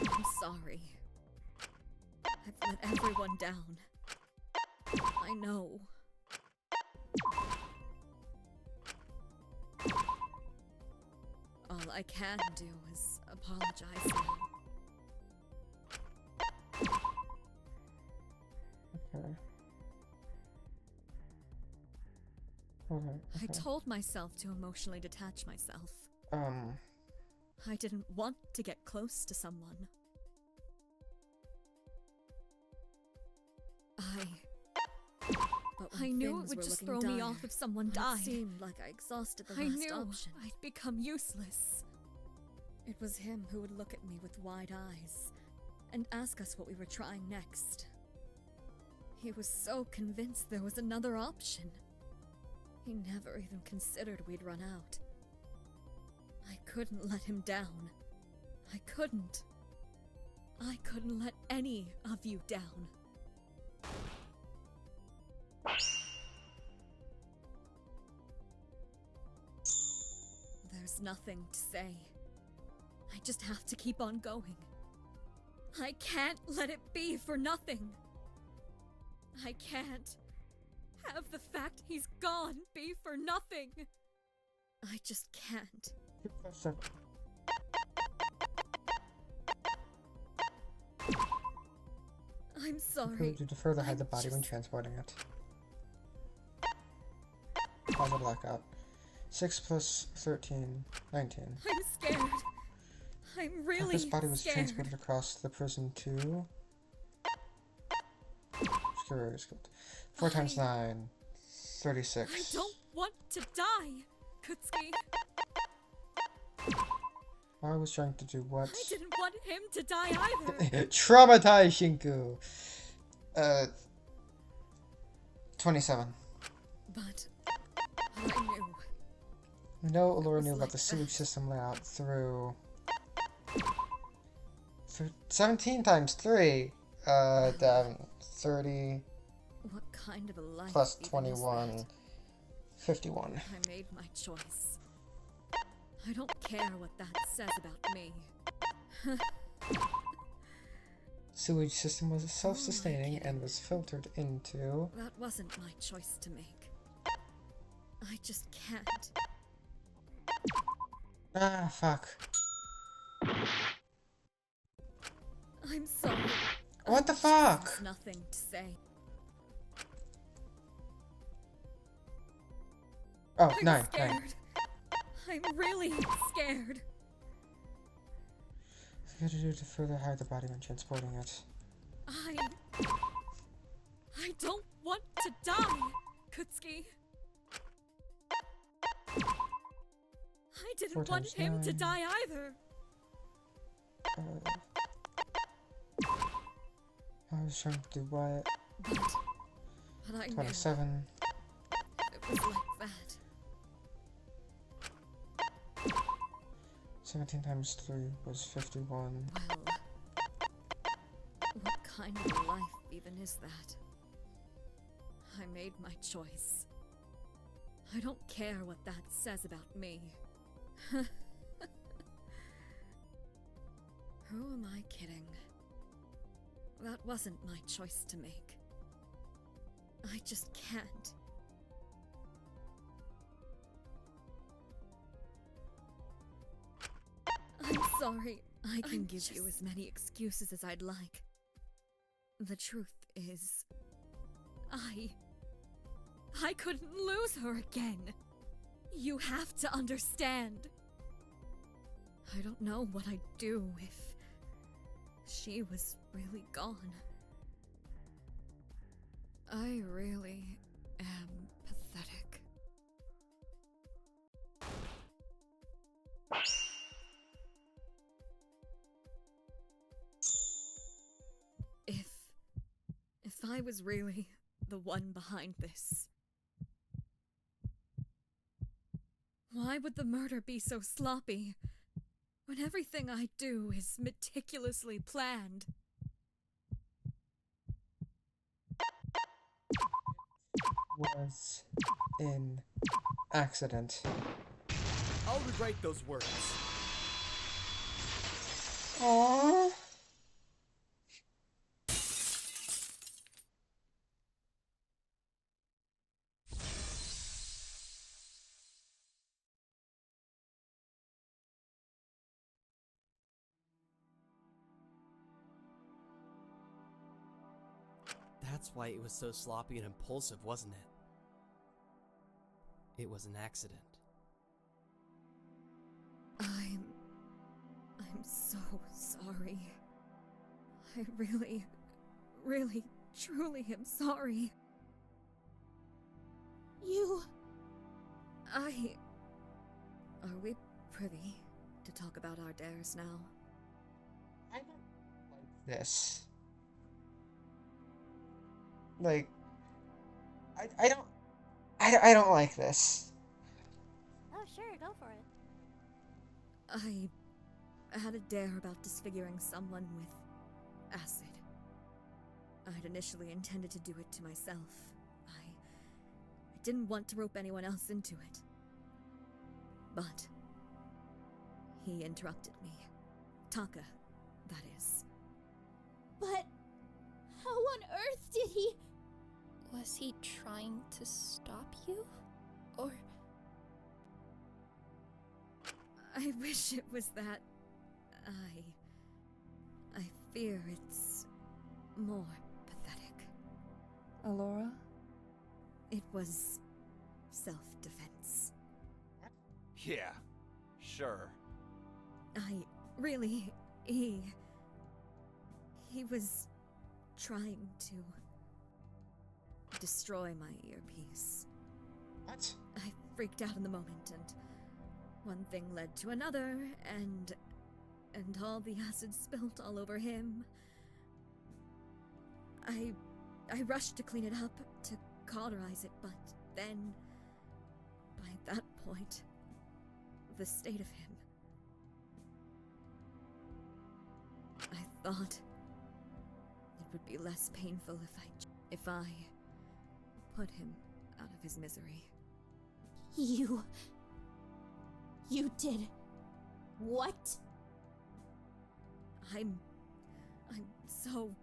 Speaker 4: I'm sorry. I've let everyone down. I know. All I can do is apologize now.
Speaker 1: Okay. Okay.
Speaker 4: I told myself to emotionally detach myself. I didn't want to get close to someone. But I knew it would just throw me off if someone died. It seemed like I exhausted the last option. I'd become useless. It was him who would look at me with wide eyes and ask us what we were trying next. He was so convinced there was another option. He never even considered we'd run out. I couldn't let him down. I couldn't. I couldn't let any of you down. There's nothing to say. I just have to keep on going. I can't let it be for nothing. I can't have the fact he's gone be for nothing. I just can't. I'm sorry.
Speaker 1: To further hide the body when transporting it. Pause a blackout. 6 plus 13, 19.
Speaker 4: I'm scared. I'm really
Speaker 1: This body was
Speaker 4: scared.
Speaker 1: transported across the prison to... 4 times 9, 36.
Speaker 4: I don't want to die, Kutsuki.
Speaker 1: I was trying to do what?
Speaker 4: I didn't want him to die either.
Speaker 1: Traumatize Shinku! 27.
Speaker 4: But I knew.
Speaker 1: We know Allura knew about the sewage system layout through 17 times 3. 30
Speaker 4: What kind of a life
Speaker 1: plus
Speaker 4: even is
Speaker 1: 21.
Speaker 4: that?
Speaker 1: 51.
Speaker 4: I made my choice. I don't care what that says about me.
Speaker 1: Sewage system was self-sustaining and was filtered into...
Speaker 4: That wasn't my choice to make. I just can't.
Speaker 1: Ah, fuck.
Speaker 4: I'm sorry.
Speaker 1: What the fuck?
Speaker 4: There's nothing to say.
Speaker 1: Oh,
Speaker 4: I'm
Speaker 1: 9.
Speaker 4: scared. I'm really scared.
Speaker 1: What to do to further hide the body when transporting it?
Speaker 4: I don't want to die, Kutsuki. I
Speaker 1: 4
Speaker 4: didn't want
Speaker 1: times
Speaker 4: him to
Speaker 1: 9.
Speaker 4: die either.
Speaker 1: I was trying to do what?
Speaker 4: But I knew
Speaker 1: 27.
Speaker 4: it was like that.
Speaker 1: 17 times 3 was 51.
Speaker 4: Well, what kind of a life even is that? I made my choice. I don't care what that says about me. Who am I kidding? That wasn't my choice to make. I just can't. I'm sorry. I can give you as many excuses as I'd like. The truth is, I couldn't lose her again. You have to understand. I don't know what I'd do if she was really gone. I really am pathetic. If I was really the one behind this, why would the murder be so sloppy when everything I do is meticulously planned?
Speaker 1: Was an accident.
Speaker 5: I'll rewrite those words.
Speaker 1: Aww.
Speaker 5: That's why it was so sloppy and impulsive, wasn't it? It was an accident.
Speaker 4: I'm so sorry. I really, truly am sorry. Are we privy to talk about our dares now?
Speaker 1: I don't like this. Like, I don't like this.
Speaker 3: Oh, sure, go for it.
Speaker 4: I had a dare about disfiguring someone with acid. I'd initially intended to do it to myself. I didn't want to rope anyone else into it. But he interrupted me. Taka, that is.
Speaker 11: But how on earth did he?
Speaker 8: Was he trying to stop you? Or...
Speaker 4: I wish it was that. I fear it's more pathetic.
Speaker 6: Alora?
Speaker 4: It was self-defense.
Speaker 10: Yeah, sure.
Speaker 4: He was trying to destroy my earpiece.
Speaker 1: What?
Speaker 4: I freaked out in the moment, and one thing led to another, and all the acid spilled all over him. I rushed to clean it up, to cauterize it, but then, by that point, the state of him, I thought it would be less painful if I put him out of his misery.
Speaker 11: You did what?
Speaker 4: I'm so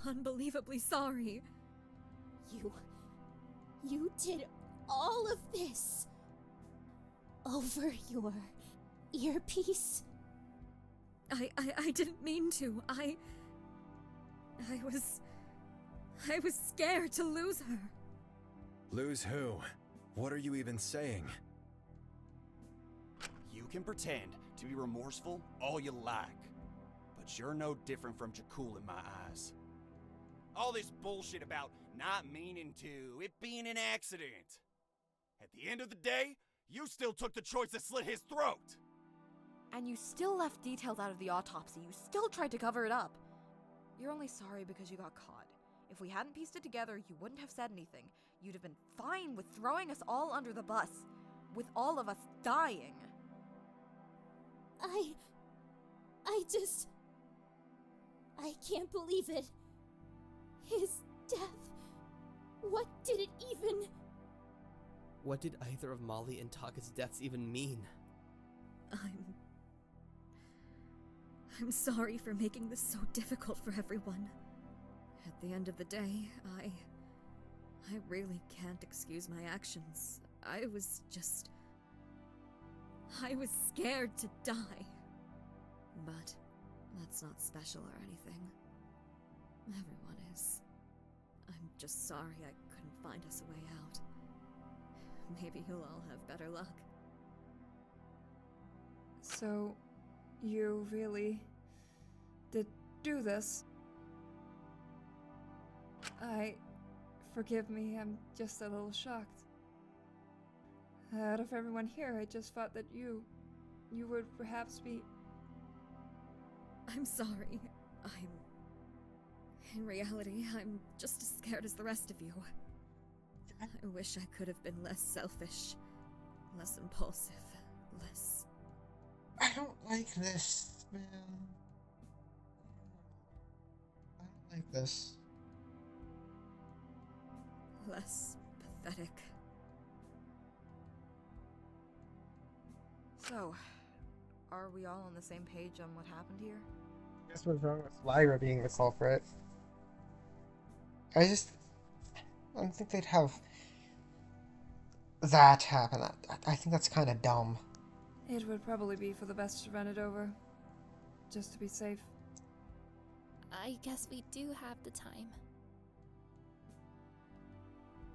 Speaker 4: unbelievably sorry.
Speaker 11: You did all of this over your earpiece?
Speaker 4: I didn't mean to. I was scared to lose her.
Speaker 9: Lose who? What are you even saying?
Speaker 10: You can pretend to be remorseful all you like, but you're no different from Jakul in my eyes. All this bullshit about not meaning to, it being an accident. At the end of the day, you still took the choice to slit his throat.
Speaker 7: And you still left details out of the autopsy. You still tried to cover it up. You're only sorry because you got caught. If we hadn't pieced it together, you wouldn't have said anything. You'd have been fine with throwing us all under the bus, with all of us dying.
Speaker 11: I can't believe it. His death. What did it even...
Speaker 5: What did either of Molly and Taka's deaths even mean?
Speaker 4: I'm sorry for making this so difficult for everyone. At the end of the day, I really can't excuse my actions. I was scared to die. But that's not special or anything. Everyone is. I'm just sorry I couldn't find us a way out. Maybe you'll all have better luck.
Speaker 6: So, you really did do this? Forgive me, I'm just a little shocked. Out of everyone here, I just thought that you would perhaps be...
Speaker 4: I'm sorry. In reality, I'm just as scared as the rest of you. I wish I could have been less selfish, less impulsive, less...
Speaker 1: I don't like this, man. I don't like this.
Speaker 4: Less pathetic.
Speaker 7: So, are we all on the same page on what happened here?
Speaker 1: Guess what's wrong with Lyra being the culprit? I don't think they'd have that happen. I think that's kind of dumb.
Speaker 6: It would probably be for the best to run it over. Just to be safe.
Speaker 8: I guess we do have the time.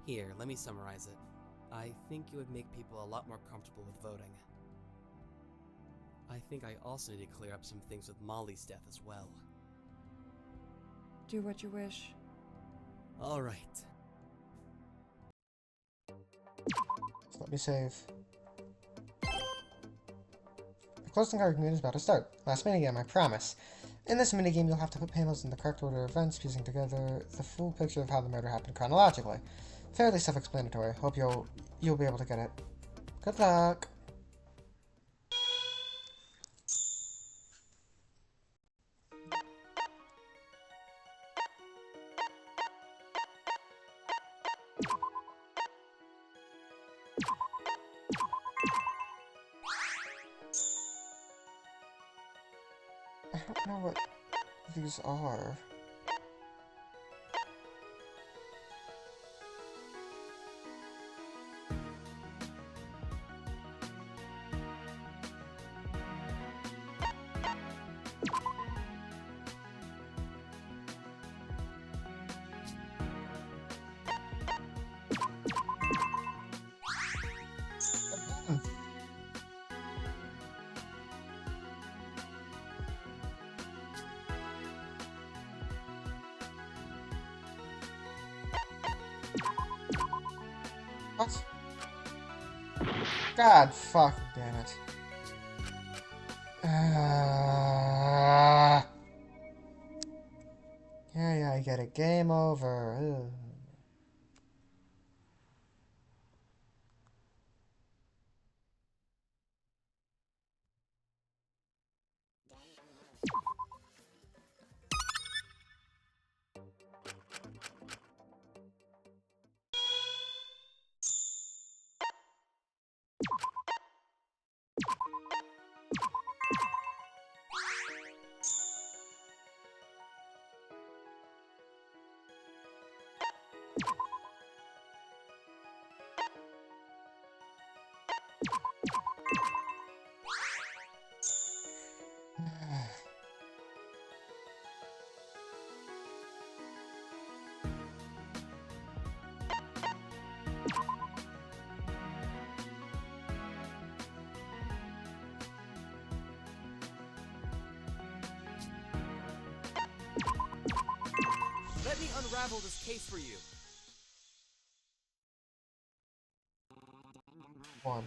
Speaker 5: Here, let me summarize it. I think it would make people a lot more comfortable with voting. I think I also need to clear up some things with Molly's death as well.
Speaker 6: Do what you wish.
Speaker 5: Alright.
Speaker 1: Let me save. The closing argument is about to start. Last minigame, I promise. In this minigame, you'll have to put panels in the correct order of events, piecing together the full picture of how the murder happened chronologically. Fairly self-explanatory. Hope you'll be able to get it. Good luck! I don't know what these are. What? God fuck damn it. Yeah, I get it. Game over. Ugh.
Speaker 5: Let me unravel this case for you.
Speaker 1: One.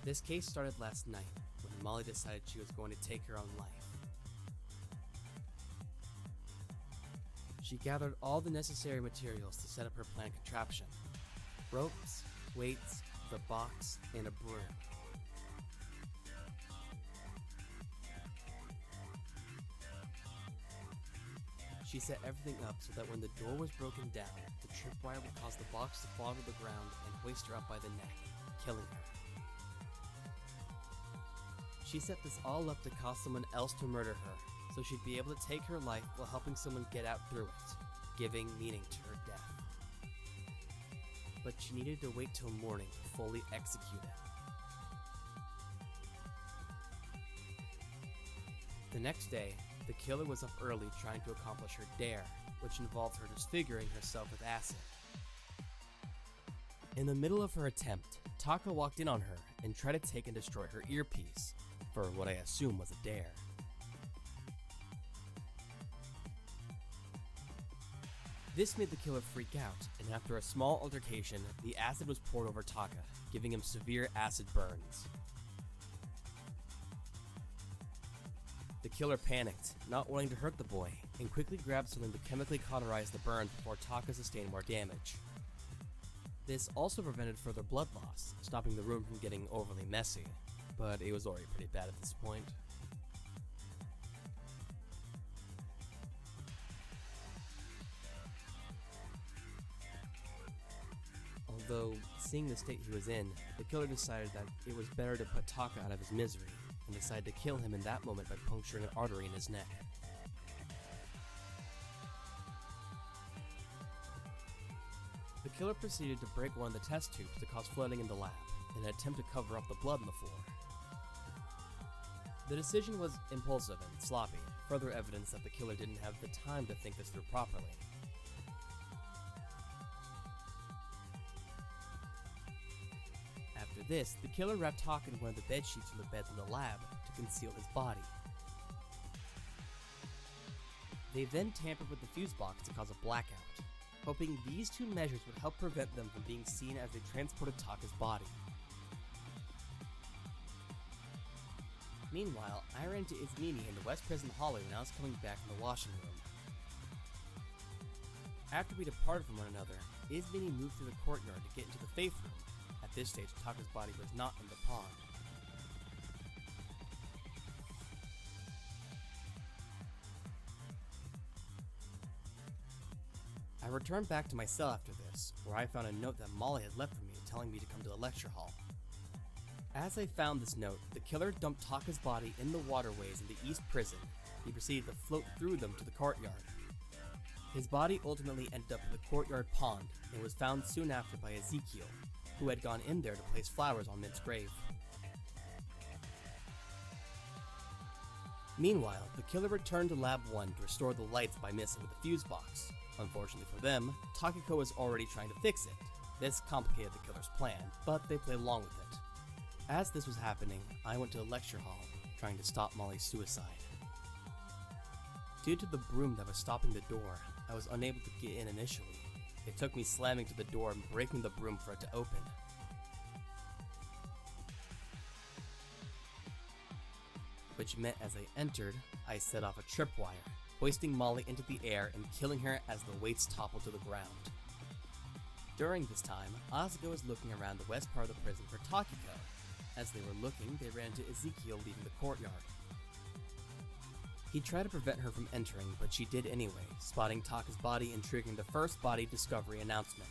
Speaker 5: This case started last night when Molly decided she was going to take her own life. She gathered all the necessary materials to set up her planned contraption. Ropes, weights, the box, and a broom. She set everything up so that when the door was broken down, the tripwire would cause the box to fall to the ground and hoist her up by the neck, killing her. She set this all up to cause someone else to murder her, so she'd be able to take her life while helping someone get out through it, giving meaning to her death. But she needed to wait till morning to fully execute it. The next day, the killer was up early trying to accomplish her dare, which involved her disfiguring herself with acid. In the middle of her attempt, Taka walked in on her and tried to take and destroy her earpiece, for what I assume was a dare. This made the killer freak out, and after a small altercation, the acid was poured over Taka, giving him severe acid burns. The killer panicked, not wanting to hurt the boy, and quickly grabbed something to chemically cauterize the burns before Taka sustained more damage. This also prevented further blood loss, stopping the room from getting overly messy, but it was already pretty bad at this point. Although, seeing the state he was in, the killer decided that it was better to put Taka out of his misery, and decided to kill him in that moment by puncturing an artery in his neck. The killer proceeded to break one of the test tubes to cause flooding in the lab, in an attempt to cover up the blood on the floor. The decision was impulsive and sloppy, further evidence that the killer didn't have the time to think this through properly. After this, the killer wrapped Taka in one of the bed sheets from the beds in the lab to conceal his body. They then tampered with the fuse box to cause a blackout, hoping these two measures would help prevent them from being seen as they transported Taka's body. Meanwhile, I ran into Izmini in the West Prison hallway when I was coming back from the washing room. After we departed from one another, Izmini moved through the courtyard to get into the faith room. At this stage, Taka's body was not in the pond. I returned back to my cell after this, where I found a note that Molly had left for me telling me to come to the lecture hall. As I found this note, the killer dumped Taka's body in the waterways in the East Prison. He proceeded to float through them to the courtyard. His body ultimately ended up in the courtyard pond and was found soon after by Ezekiel, who had gone in there to place flowers on Mint's grave. Meanwhile, the killer returned to Lab 1 to restore the lights by messing with the fuse box. Unfortunately for them, Takiko was already trying to fix it. This complicated the killer's plan, but they played along with it. As this was happening, I went to the lecture hall, trying to stop Molly's suicide. Due to the broom that was stopping the door, I was unable to get in initially. It took me slamming to the door and breaking the broom for it to open. Which meant as I entered, I set off a tripwire, hoisting Molly into the air and killing her as the weights toppled to the ground. During this time, Asuka was looking around the west part of the prison for Takiko. As they were looking, they ran into Ezekiel leaving the courtyard. He tried to prevent her from entering, but she did anyway, spotting Taka's body and triggering the first body discovery announcement.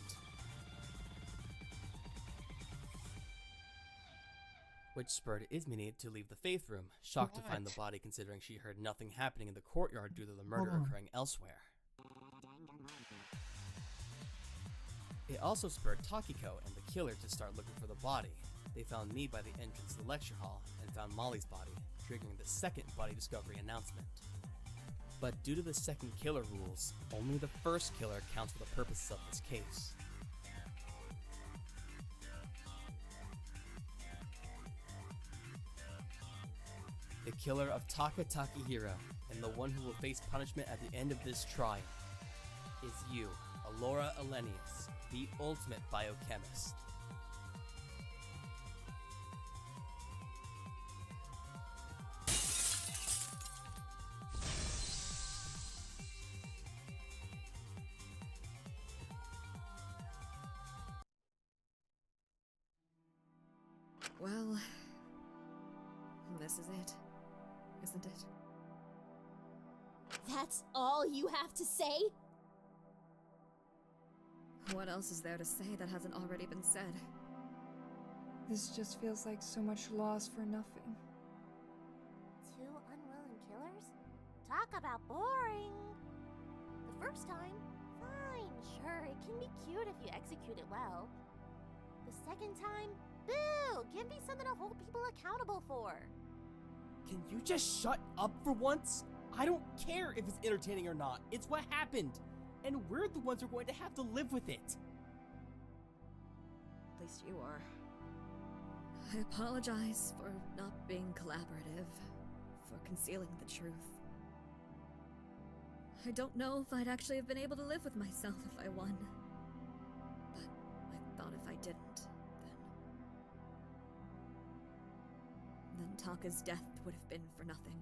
Speaker 5: Which spurred Ismini to leave the Faith Room, shocked to find the body considering she heard nothing happening in the courtyard due to the murder occurring elsewhere. It also spurred Takiko and the killer to start looking for the body. They found me by the entrance to the lecture hall and found Molly's body, triggering the second body discovery announcement. But due to the second killer rules, only the first killer counts for the purposes of this case. The killer of Taka Takahiro, and the one who will face punishment at the end of this trial, is you, Alora Elenius, the ultimate biochemist.
Speaker 4: Well, this is it, isn't it?
Speaker 11: That's all you have to say?
Speaker 4: What else is there to say that hasn't already been said?
Speaker 6: This just feels like so much loss for nothing.
Speaker 3: Two unwilling killers? Talk about boring! The first time? Fine, sure, it can be cute if you execute it well. The second time? Boo! Give me something to hold people accountable for.
Speaker 5: Can you just shut up for once? I don't care if it's entertaining or not. It's what happened. And we're the ones who are going to have to live with it.
Speaker 7: At least you are.
Speaker 4: I apologize for not being collaborative, for concealing the truth. I don't know if I'd actually have been able to live with myself if I won. But I thought if I didn't, then Taka's death would have been for nothing.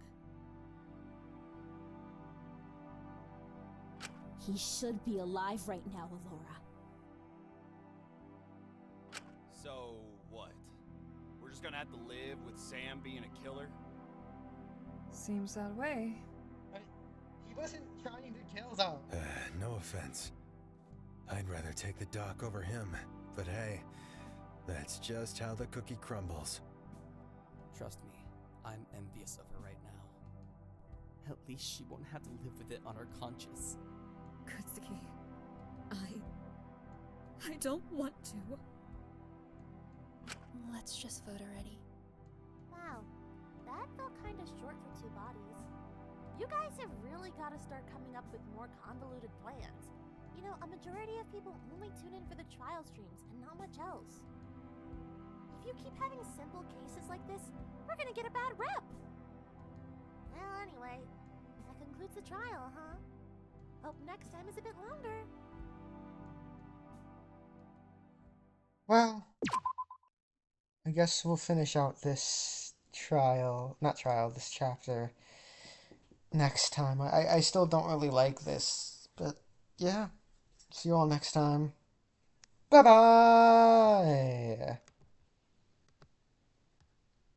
Speaker 11: He should be alive right now, Alora.
Speaker 10: So, what? We're just gonna have to live with Sam being a killer?
Speaker 6: Seems that way.
Speaker 1: But he wasn't trying to kill them.
Speaker 9: No offense. I'd rather take the doc over him, but hey, that's just how the cookie crumbles.
Speaker 5: Trust me, I'm envious of her right now. At least she won't have to live with it on her conscience.
Speaker 4: Kutsuki, I don't want to.
Speaker 8: Let's just vote already.
Speaker 3: Wow, that felt kind of short for two bodies. You guys have really got to start coming up with more convoluted plans. You know, a majority of people only tune in for the trial streams and not much else. If you keep having simple cases like this, we're gonna get a bad rep. Well, anyway, that concludes the trial, huh? Hope next time is a bit longer.
Speaker 1: Well, I guess we'll finish out this this chapter next time. I still don't really like this, but yeah. See you all next time. Bye-bye!